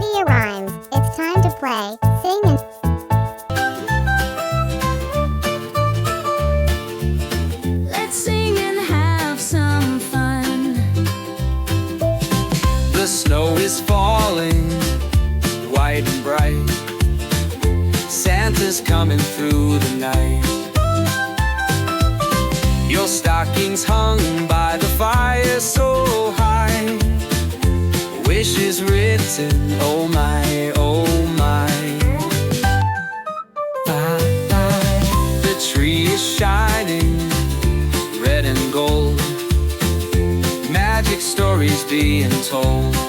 Ready your rhymes. It's time to play, sing, and let's sing and have some fun. The snow is falling, white and bright. Santa's coming through the night. Your stocking's hung by the fire so high. Wish is written, oh my, oh my. The tree is shining, red and gold. Magic stories being told.